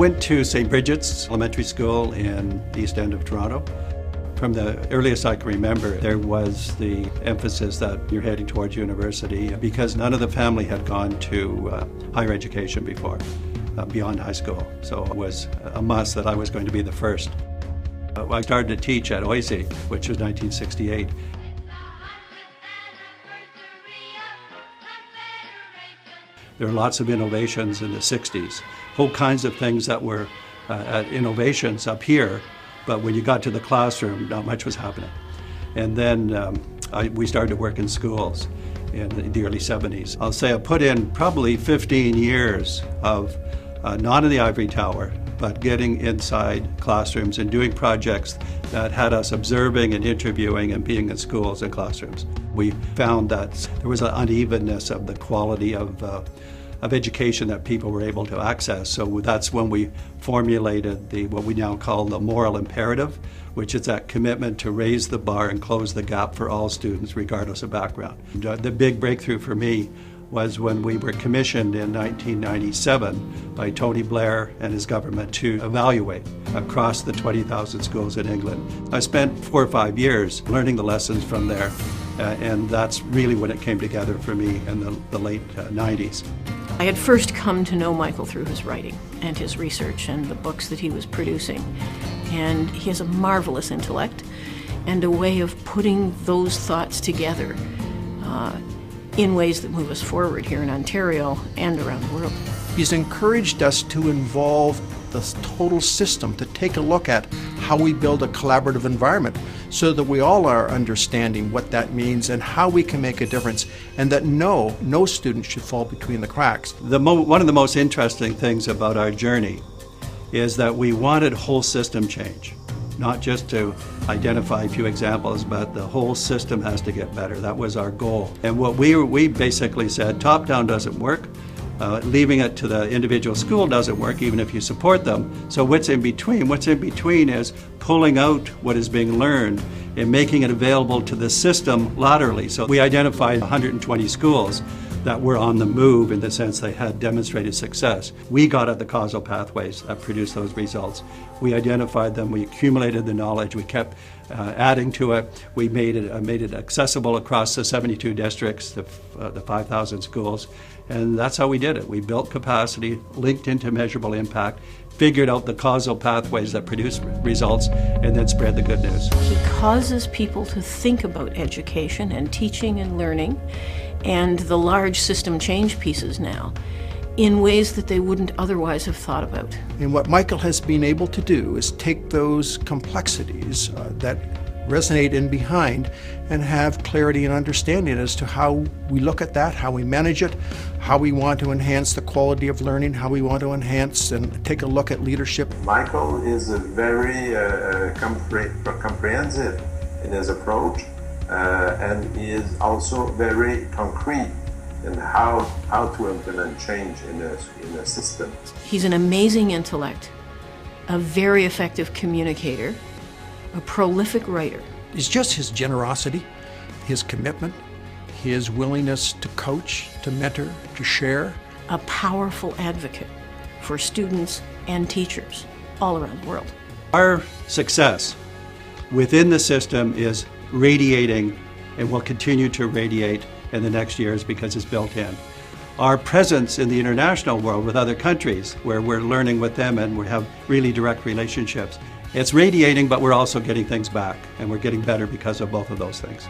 went to St. Bridget's Elementary School in the East End of Toronto. From the earliest I can remember, there was the emphasis that you're heading towards university because none of the family had gone to higher education before, beyond high school. So it was a must that I was going to be the first. I started to teach at OISE, which was 1968. There were lots of innovations in the 60s, whole kinds of things that were innovations up here, but when you got to the classroom, not much was happening. And then we started to work in schools in the early 70s. I'll say I put in probably 15 years of, not in the ivory tower, but getting inside classrooms and doing projects that had us observing and interviewing and being in schools and classrooms. We found that there was an unevenness of the quality of education that people were able to access. So that's when we formulated what we now call the moral imperative, which is that commitment to raise the bar and close the gap for all students, regardless of background. The big breakthrough for me was when we were commissioned in 1997 by Tony Blair and his government to evaluate across the 20,000 schools in England. I spent 4 or 5 years learning the lessons from there, and that's really when it came together for me in the late 90s. I had first come to know Michael through his writing and his research and the books that he was producing. And he has a marvelous intellect and a way of putting those thoughts together in ways that move us forward here in Ontario and around the world. He's encouraged us to involve the total system, to take a look at how we build a collaborative environment so that we all are understanding what that means and how we can make a difference, and that no student should fall between the cracks. One of the most interesting things about our journey is that we wanted whole system change, not just to identify a few examples, but the whole system has to get better. That was our goal. And what we basically said, top-down doesn't work. Leaving it to the individual school doesn't work, even if you support them. So what's in between? What's in between is pulling out what is being learned and making it available to the system laterally. So we identified 120 schools that were on the move in the sense they had demonstrated success. We got at the causal pathways that produced those results. We identified them, we accumulated the knowledge, we kept adding to it. We made it accessible across the 72 districts, the 5,000 schools, and that's how we did it. We built capacity, linked into measurable impact, figured out the causal pathways that produce results, and then spread the good news. He causes people to think about education and teaching and learning and the large system change pieces now in ways that they wouldn't otherwise have thought about. And what Michael has been able to do is take those complexities that resonate in behind and have clarity and understanding as to how we look at that, how we manage it, how we want to enhance the quality of learning, how we want to enhance and take a look at leadership. Michael is a very comprehensive in his approach, and he is also very concrete in how to implement change in a system. He's an amazing intellect, a very effective communicator, a prolific writer. It's just his generosity, his commitment, his willingness to coach, to mentor, to share. A powerful advocate for students and teachers all around the world. Our success within the system is radiating and will continue to radiate in the next years because it's built in. Our presence in the international world with other countries where we're learning with them and we have really direct relationships, it's radiating, but we're also getting things back, and we're getting better because of both of those things.